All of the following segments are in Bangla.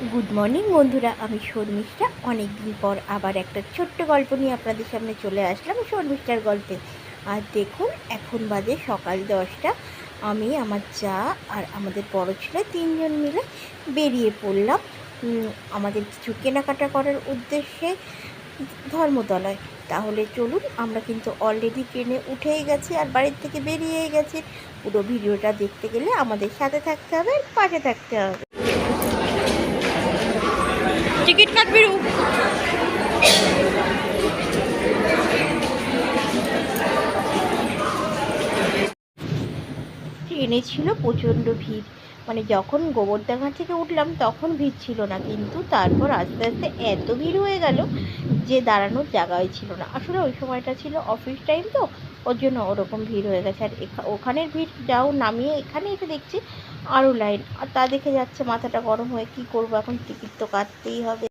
গুড মর্নিং বন্ধুরা, আমি শর্মিষ্ঠা। অনেক দিন পর আবার একটা ছোট্ট গল্প নিয়ে আপনাদের সামনে চলে আসলাম, শর্মিষ্ঠার গল্পে। আর দেখুন, এখন বাজে সকাল 10টা। আমি, আমার যা আর আমাদের বড় ছেলে তিনজন মিলে বেরিয়ে পড়লাম আমাদের কিছু কেনাকাটা করার উদ্দেশ্যে ধর্মতলায়। তাহলে চলুন, আমরা কিন্তু অলরেডি ট্রেনে উঠেই গেছি আর বাড়ির থেকে বেরিয়েই গেছি। পুরো ভিডিওটা দেখতে গেলে আমাদের সাথে থাকতে হবে, পাশে থাকতে হবে। টিকিট কাটবি। ট্রেনে ছিল প্রচণ্ড ভিড়। মানে যখন গোবরডাঙ্গা থেকে উঠলাম তখন ভিড় ছিল না, কিন্তু তারপর আস্তে আস্তে এত ভিড় হয়ে গেল যে দাঁড়ানোর জায়গাই ছিল না। আসলে ওই সময়টা ছিল অফিস টাইম, তো ওর জন্য ওরকম ভিড় হয়ে গেছে। আর ওখানের ভিড় যাও নামিয়ে এখানে এসে দেখছি আরও লাইন। আর তা দেখে যাচ্ছে মাথাটা গরম হয়ে, কী করবো এখন, টিকিট তো কাটতেই হবে।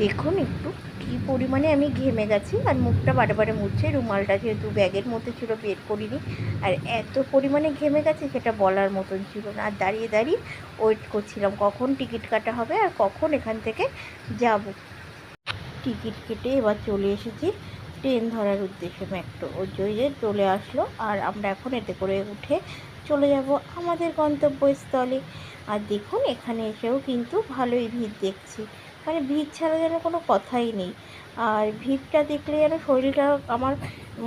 দেখুন একটু কী পরিমাণে আমি ঘেমে গেছি, আর মুখটা বারে বারে মুছছে। রুমালটা যেহেতু ব্যাগের মধ্যে ছিল বের করিনি, আর এত পরিমাণে ঘেমে গেছে সেটা বলার মতন ছিল না। আর দাঁড়িয়ে দাঁড়িয়ে ওয়েট করছিলাম কখন টিকিট কাটা হবে আর কখন এখান থেকে যাব। টিকিট কেটে এবার চলে এসেছি ট্রেন ধরার উদ্দেশ্যে। মেট্রো ওই যে চলে আসলো, আর আমরা এখন এতে করে উঠে চলে যাব আমাদের গন্তব্যস্থলে। আর দেখুন, এখানে এসেও কিন্তু ভালোই ভিড় দেখছি। মানে ভিড় ছাড়া যেন কোনো কথাই নেই। আর ভিড়টা দেখলে যেন শরীরটা আমার,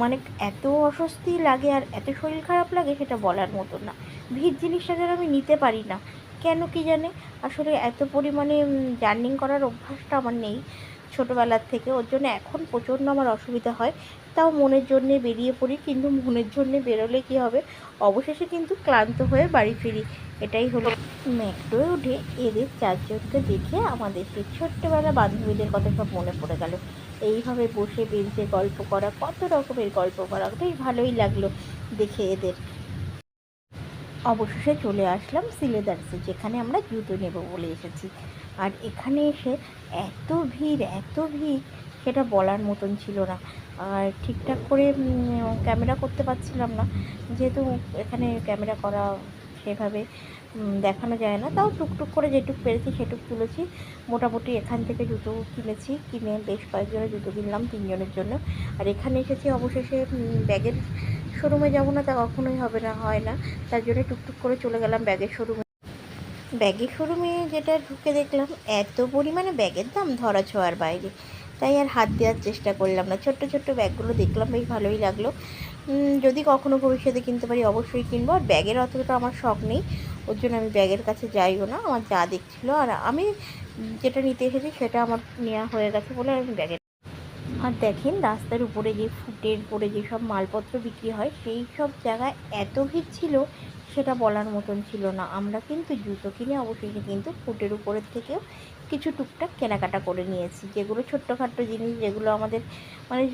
মানে এত অস্বস্তি লাগে আর এত শরীর খারাপ লাগে সেটা বলার মতো না। ভিড় জিনিসটা যেন আমি নিতে পারি না, কেন কি জানে। আসলে এত পরিমাণে জার্নি করার অভ্যাসটা আমার নেই ছোটোবেলার থেকে, ওর জন্য এখন প্রচণ্ড আমার অসুবিধা হয়। তাও মনের জন্যে বেরিয়ে পড়ি, কিন্তু মনের জন্যে বেরোলে কী হবে, অবশেষে কিন্তু ক্লান্ত হয়ে বাড়ি ফিরি। এটাই হলো। মেট্রোয় উঠে এদের চারজনকে দেখে আমাদের সেই ছোট্টবেলা বান্ধবীদের কথা সব মনে পড়ে গেল। এইভাবে বসে বেঞ্চে গল্প করা, কত রকমের গল্প করা, বেশ ভালোই লাগলো দেখে এদের। অবশেষে চলে আসলাম সিলেদার্সে, যেখানে আমরা জুতো নেব বলে এসেছি। আর এখানে এসে এত ভিড়, এত ভিড়, সেটা বলার মতন ছিল না। আর ঠিকঠাক করে ক্যামেরা করতে পারছিলাম না, যেহেতু এখানে ক্যামেরা করা সেভাবে দেখানো যায় না। তাও টুকটুক করে যেটুক পেরেছি সেটুক তুলেছি। মোটামুটি এখান থেকে জুতো কিনেছি, কিনে বেশ কয়েকজনের জুতো কিনলাম তিনজনের জন্য। আর এখানে এসেছি অবশেষে ব্যাগের শোরুমে যাব না তা কখনোই হবে না, হয় না। তার জন্য টুকটুক করে চলে গেলাম ব্যাগের শোরুমে। ব্যাগের শোরুমে যেটা ঢুকে দেখলাম এত পরিমাণে ব্যাগের দাম ধরা ছোঁয়ার বাইরে, তাই আর হাত দেওয়ার চেষ্টা করলাম না। ছোট্ট ছোট্ট ব্যাগগুলো দেখলাম, বেশ ভালোই লাগলো। যদি কখনো ভবিষ্যতে কিনতে পারি অবশ্যই কিনবো। আর ব্যাগের অতটা আমার শখ নেই, ওর জন্য আমি ব্যাগের কাছে যাইও না। আমার যা দেখছিলো আর আমি যেটা নিতে এসেছি সেটা আমার নেওয়া হয়ে গেছে বলে আমি ব্যাগের। আর দেখেন, রাস্তার উপরে যে ফুটের উপরে যেসব মালপত্র বিক্রি হয় সেই সব জায়গায় এত ভিড় ছিল সেটা বলার মতন ছিল না। আমরা কিন্তু জুতো কিনে অবশেষে কিন্তু ফুটের উপরের থেকেও কিছু টুকটাক কেনাকাটা করে নিয়েছি, যেগুলো ছোট্টখাট্টো জিনিস যেগুলো আমাদের মানে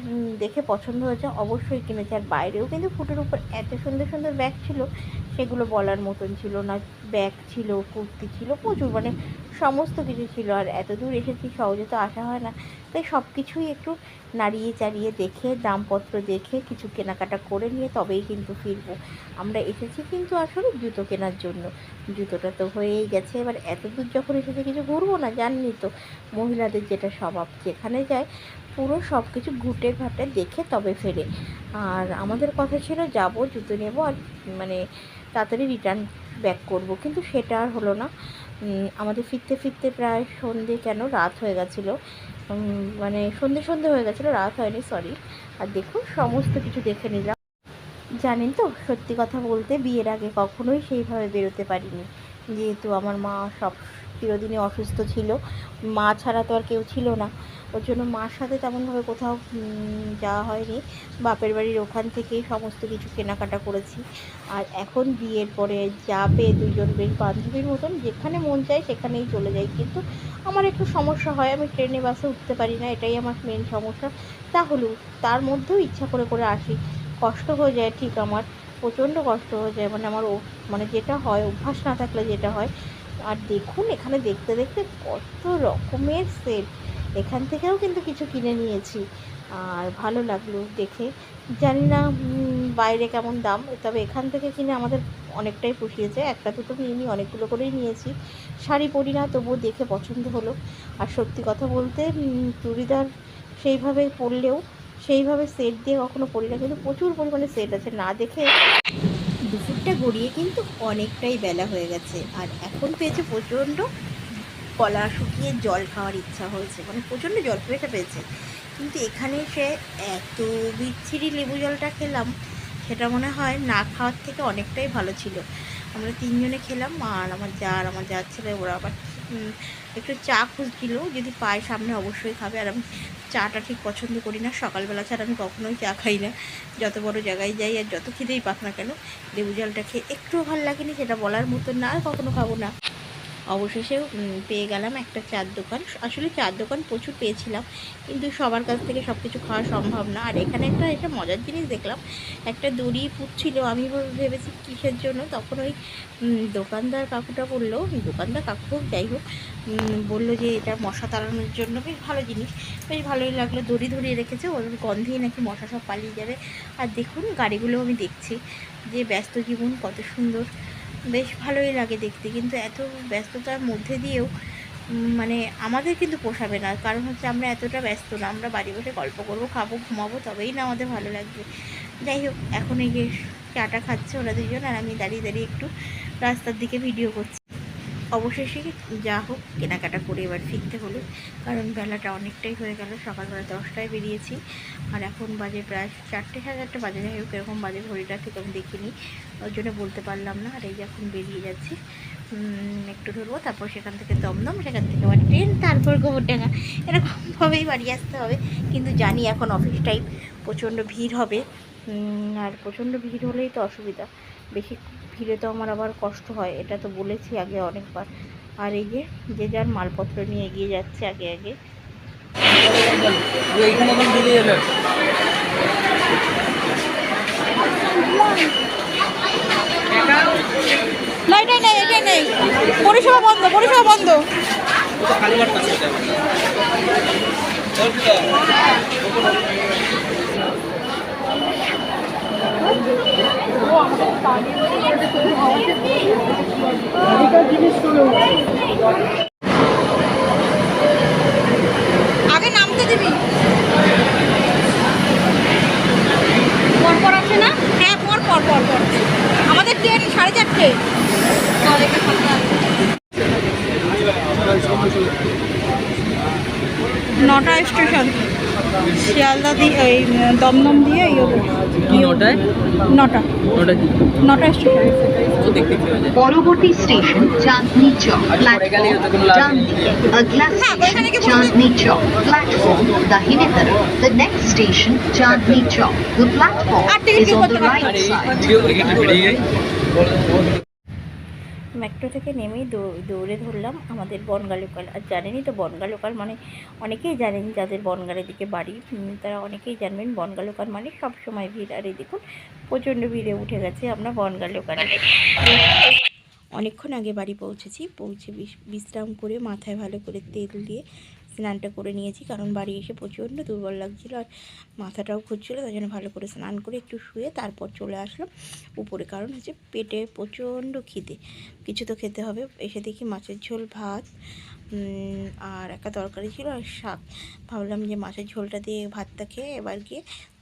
দেখে পছন্দ হয়েছে অবশ্যই কিনেছি। আর বাইরেও কিন্তু ফুটের উপর এত সুন্দর সুন্দর ব্যাগ ছিল, সেগুলো বলার মতন ছিল না। ব্যাগ ছিল, কুর্তি ছিল, প্রচুর, মানে সমস্ত কিছু ছিল। আর এত দূর এসেছি, সহজে তো আসা হয় না, তাই সব কিছুই একটু নাড়িয়ে চাড়িয়ে দেখে, দামপত্র দেখে কিছু কেনাকাটা করে নিয়ে তবেই কিন্তু ফিরবো। আমরা এসেছি কিন্তু আসলে জুতো কেনার জন্য। জুতোটা তো হয়েই গেছে, এবার এত দূর যখন এসেছে কিছু ঘুরবো না, জাননি তো মহিলাদের যেটা স্বভাব, যেখানে যায় পুরো সব কিছু ঘুটে ঘাটে দেখে তবে ফেরে। আর আমাদের কথা ছিল যাব, জুতো নেব, আর মানে তাড়াতাড়ি রিটার্ন ব্যাক করব, কিন্তু সেটা আর হলো না। আমাদের ফিরতে ফিরতে প্রায় সন্ধে, কেন রাত হয়ে গেছিলো। মানে সন্ধে সন্ধে হয়ে গেছিলো, রাত হয়নি, সরি। আর দেখুন, সমস্ত কিছু দেখে নিলাম। জানেন তো, সত্যি কথা বলতে বিয়ের আগে কখনোই সেইভাবে বেরোতে পারিনি, যেহেতু আমার মা সব চিরদিনই অসুস্থ ছিল। মা ছাড়া তো আর কেউ ছিল না, ওর জন্য মার সাথে তেমনভাবে কোথাও যাওয়া হয়নি। বাপের বাড়ির ওখান থেকেই সমস্ত কিছু কেনাকাটা করেছি। আর এখন বিয়ের পরে যাবে দুজন বেশ বান্ধবীর মতন, যেখানে মন চায় সেখানেই চলে যাই। কিন্তু আমার একটু সমস্যা হয়, আমি ট্রেনে বাসে উঠতে পারি না, এটাই আমার মেন সমস্যা। তাহলেও তার মধ্যেও ইচ্ছা করে করে আসি। কষ্ট হয়ে যায় ঠিক, আমার প্রচণ্ড কষ্ট হয়ে যায়, মানে আমার মানে যেটা হয়, অভ্যাস না থাকলে যেটা হয়। আর দেখুন, এখানে দেখতে দেখতে কত রকমের সেট, এখান থেকেও কিন্তু কিছু কিনে নিয়েছি। আর ভালো লাগলো দেখে। জানি না বাইরে কেমন দাম, তবে এখান থেকে কিনে আমাদের অনেকটাই পুষিয়েছে। একটা দুটো নিইনি, অনেকগুলো করেই নিয়েছি। শাড়ি পরি না, তবুও দেখে পছন্দ হলো। আর সত্যি কথা বলতে চুড়িদার সেইভাবে পরলেও সেইভাবে সেট দিয়ে কখনো পরি না, কিন্তু প্রচুর পরিমাণে সেট আছে। না দেখে দুপুরটা গড়িয়ে কিন্তু অনেকটাই বেলা হয়ে গেছে, আর এখন পেয়েছে প্রচণ্ড গলা শুকিয়ে জল খাওয়ার ইচ্ছা হয়েছে, মানে প্রচণ্ড জল পেয়েছে। কিন্তু এখানে এসে এত বিচ্ছিরি লেবু জলটা খেলাম, সেটা মনে হয় না খাওয়ার থেকে অনেকটাই ভালো ছিল। আমরা তিনজনে খেলাম, আর আমার যা আর আমার যার ছেলে, ওরা আবার একটু চা খুঁজছিল, যদি পায় সামনে অবশ্যই খাবে। আর আমি চাটা ঠিক পছন্দ করি না, সকালবেলা ছাড়া আমি কখনোই চা খাই না, যত বড় জায়গায় যাই আর যত খিদেই পাক না কেন। লেবু জলটা খেয়ে একটুও ভালো লাগেনি, সেটা বলার মতো না, আর কখনো খাবো না। অবশেষেও পেয়ে গেলাম একটা চার দোকান। আসলে চার দোকান প্রচুর পেয়েছিলাম, কিন্তু সবার কাছ থেকে সব কিছু খাওয়া সম্ভব না। আর এখানে একটা মজার জিনিস দেখলাম, একটা দড়ি পুচ্ছিল। আমি ভেবেছি কিসের জন্য, তখন ওই দোকানদার কাকুটা বললো, দোকানদার কাকু হোক যাই হোক, বললো যে এটা মশা তাড়ানোর জন্য। বেশ ভালো জিনিস, বেশ ভালোই লাগলো। দড়ি ধরিয়ে রেখেছে, ওর গন্ধেই নাকি মশা সব পালিয়ে যাবে। আর দেখুন গাড়িগুলো আমি দেখছি, যে ব্যস্ত জীবন কত সুন্দর, বেশ ভালোই লাগে দেখতে। কিন্তু এত ব্যস্ততার মধ্যে দিয়েও মানে আমাদের কিন্তু পোষাবে না, কারণ হচ্ছে আমরা এতটা ব্যস্ত না। আমরা বাড়ি বসে গল্প করবো, খাবো, ঘুমাবো, তবেই না আমাদের ভালো লাগবে। যাই হোক, এখন এই যে চাটা খাচ্ছে ওরা দুজন, আর আমি দাঁড়িয়ে দাঁড়িয়ে একটু রাস্তার দিকে ভিডিও করছি। অবশেষে যা হোক কেনাকাটা করে এবার ফিরতে হলো, কারণ বেলাটা অনেকটাই হয়ে গেল। সকালবেলা 10টায় বেরিয়েছি, আর এখন বাজে প্রায় 4টে, 4:30 বাজে। যাই হোক, এরকম বাজে ঘড়িটা ঠিক আমি দেখিনি, ওই জন্য বলতে পারলাম না। আর এই যে এখন বেরিয়ে যাচ্ছি, একটু ধরবো, তারপর সেখান থেকে দমদম, সেখান থেকে আবার ট্রেন, তারপর গোবরডাঙ্গা, এরকমভাবেই বাড়ি আসতে হবে। কিন্তু জানি এখন অফিস টাইম, প্রচণ্ড ভিড় হবে, আর প্রচণ্ড ভিড় হলেই তো অসুবিধা। বেশি ভিড়ে তো আমার আবার কষ্ট হয়, এটা তো বলেছি আগে অনেকবার। আর এই যে যার মালপত্র নিয়ে এগিয়ে যাচ্ছে আগে আগে। না, এটাই নেই, এটাই নেই, পরিষেবা বন্ধ, পরিষেবা বন্ধ। আগে নামতে দিবি, পরপর আসে না? হ্যাঁ, পর আমাদের ট্রেন 4:30। নটা স্টেশন, শিয়ালদা দিয়ে, ওই দমদম দিয়ে নটা স্টেশন। পরবর্তী স্টেশন চাঁদনি চক, প্ল্যাটফর্ম ডান দিকে। अगला स्टेशन चांदनी चौक, प्लेटफॉर्म दाहिने तरफ। The next station Chandni Chowk. The platform is on the right side. Metro থেকে নেমেই দৌড়ে ধরলাম আমাদের বনগাঁ লোকাল। আর জানেনই তো বনগাঁ লোকাল মানে, অনেকেই জানেন যাদের বনগাঁর দিকে বাড়ি, তারা অনেকেই জানবেন বনগাঁ লোকাল মানে সবসময় ভিড়। আর এই দেখুন প্রচণ্ড ভিড়ে উঠে গেছে আমরা বনগাঁ লোকালে। অনেকক্ষণ আগে বাড়ি পৌঁছে বিশ্রাম করে মাথায় ভালো করে তেল দিয়ে স্নানটা করে নিয়েছি, কারণ বাড়ি এসে প্রচণ্ড দুর্বল লাগছিলো আর মাথাটাও ঘুরছিলো। তাই জন্য ভালো করে স্নান করে একটু শুয়ে তারপর চলে আসলাম উপরে, কারণ হচ্ছে পেটে প্রচণ্ড খিদে, কিছু তো খেতে হবে। এসে দেখি মাছের ঝোল, ভাত, আর একটা তরকারি ছিল আর শাক। ভাবলাম যে মাছের ঝোলটা দিয়ে ভাতটা খেয়ে এবার গিয়ে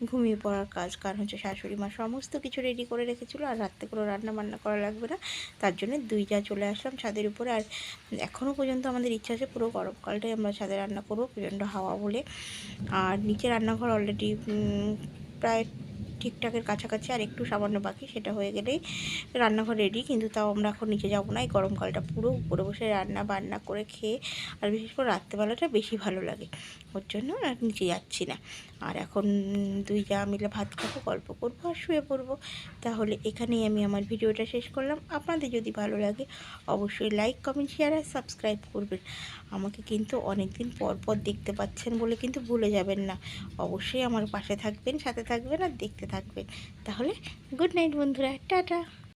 ঘুমিয়ে পড়ার কাজ, কারণ হচ্ছে শাশুড়ি মা সমস্ত কিছু রেডি করে রেখেছিলো, আর রাত্রে কোনো রান্না বান্না করা লাগবে না। তার জন্য চলে আসলাম ছাদের উপরে। আর এখনও পর্যন্ত আমাদের ইচ্ছা আছে পুরো গরমকালটাই আমরা ছাদে রান্না করবো, প্রচণ্ড হাওয়া বলে। আর নিচে রান্নাঘর অলরেডি প্রায় ঠিকঠাকের কাছাকাছি, আর একটু সামান্য বাকি, সেটা হয়ে গেলেই রান্নাঘর রেডি। কিন্তু তাও আমরা এখন নিচে যাবো না, এই গরমকালটা পুরো উপরে বসে রান্না বান্না করে খেয়ে, আর বিশেষ করে রাত্রেবেলাটা বেশি ভালো লাগে, ওর জন্য আর নিচে যাচ্ছি না। আর এখন দুই যা মিলে ভাত খাবো, গল্প করবো আর শুয়ে পড়বো। তাহলে এখানেই আমি আমার ভিডিওটা শেষ করলাম। আপনাদের যদি ভালো লাগে অবশ্যই লাইক, কমেন্ট, শেয়ার আর সাবস্ক্রাইব করবেন। আমাকে কিন্তু অনেক দিন পর দেখতে পাচ্ছেন বলে কিন্তু ভুলে যাবেন না, অবশ্যই আমার পাশে থাকবেন, সাথে থাকবেন আর দেখতে থাকবেন। তাহলে গুড নাইট বন্ধুরা, টাটা।